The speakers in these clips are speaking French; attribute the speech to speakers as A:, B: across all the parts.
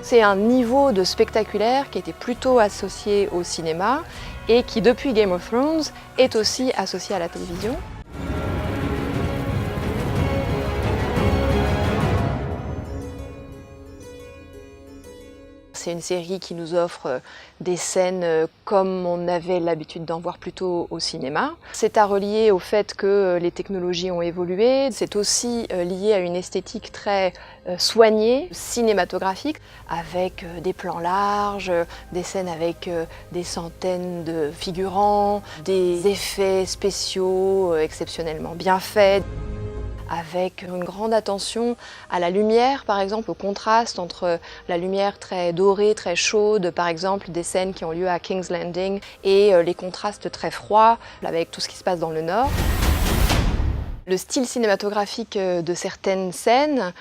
A: C'est un niveau de spectaculaire qui était plutôt associé au cinéma et qui, depuis Game of Thrones, est aussi associé à la télévision. C'est une série qui nous offre des scènes comme on avait l'habitude d'en voir plutôt au cinéma. C'est à relier au fait que les technologies ont évolué. C'est aussi lié à une esthétique très soignée, cinématographique, avec des plans larges, des scènes avec des centaines de figurants, des effets spéciaux exceptionnellement bien faits, avec une grande attention à la lumière, par exemple, au contraste entre la lumière très dorée, très chaude, par exemple des scènes qui ont lieu à King's Landing, et les contrastes très froids avec tout ce qui se passe dans le nord. Le style cinématographique de certaines scènes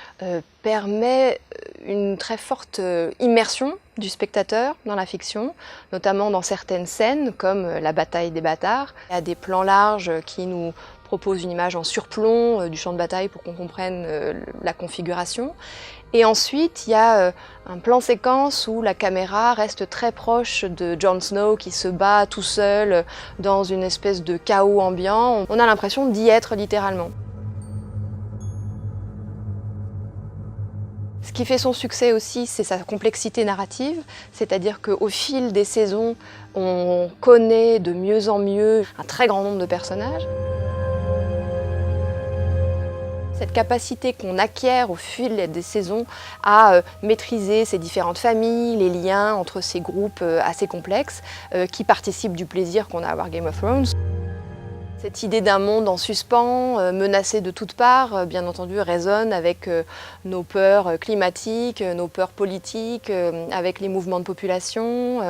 A: permet une très forte immersion du spectateur dans la fiction, notamment dans certaines scènes comme la bataille des bâtards. Il y a des plans larges qui nous proposent une image en surplomb du champ de bataille pour qu'on comprenne la configuration. Et ensuite, il y a un plan séquence où la caméra reste très proche de Jon Snow qui se bat tout seul dans une espèce de chaos ambiant. On a l'impression d'y être littéralement. Ce qui fait son succès aussi, c'est sa complexité narrative, c'est-à-dire qu'au fil des saisons, on connaît de mieux en mieux un très grand nombre de personnages. Cette capacité qu'on acquiert au fil des saisons à maîtriser ces différentes familles, les liens entre ces groupes assez complexes, qui participent du plaisir qu'on a à voir Game of Thrones. Cette idée d'un monde en suspens, menacé de toutes parts, bien entendu, résonne avec nos peurs climatiques, nos peurs politiques, avec les mouvements de population,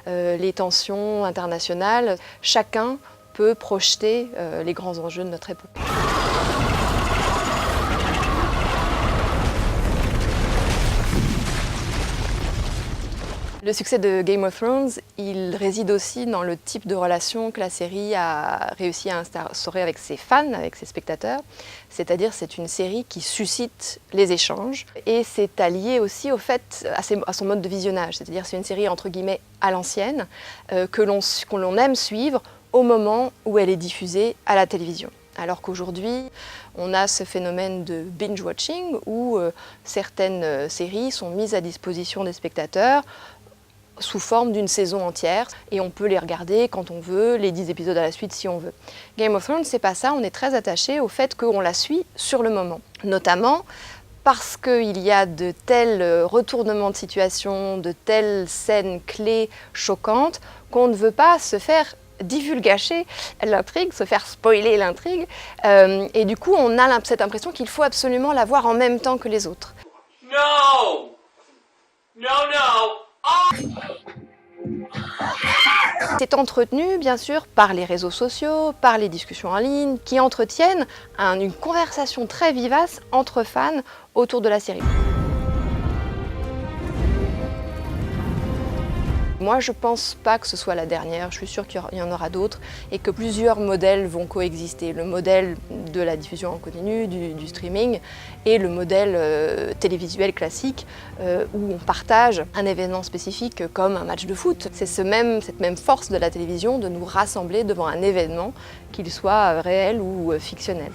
A: les tensions internationales. Chacun peut projeter les grands enjeux de notre époque. Le succès de Game of Thrones, il réside aussi dans le type de relation que la série a réussi à instaurer avec ses fans, avec ses spectateurs. C'est-à-dire c'est une série qui suscite les échanges et c'est allié aussi au fait, à son mode de visionnage. C'est-à-dire c'est une série entre guillemets à l'ancienne que l'on aime suivre au moment où elle est diffusée à la télévision. Alors qu'aujourd'hui, on a ce phénomène de binge-watching où certaines séries sont mises à disposition des spectateurs sous forme d'une saison entière et on peut les regarder quand on veut, les 10 épisodes à la suite si on veut. Game of Thrones, c'est pas ça, on est très attaché au fait qu'on la suit sur le moment. Notamment parce qu'il y a de tels retournements de situation, de telles scènes clés choquantes qu'on ne veut pas se faire divulgacher l'intrigue, se faire spoiler l'intrigue et du coup on a cette impression qu'il faut absolument la voir en même temps que les autres.
B: No! No, no!
A: C'est entretenu bien sûr par les réseaux sociaux, par les discussions en ligne qui entretiennent une conversation très vivace entre fans autour de la série. Moi, je ne pense pas que ce soit la dernière, je suis sûre qu'il y en aura d'autres et que plusieurs modèles vont coexister. Le modèle de la diffusion en continu, du streaming et le modèle télévisuel classique où on partage un événement spécifique comme un match de foot. C'est cette même force de la télévision de nous rassembler devant un événement, qu'il soit réel ou fictionnel.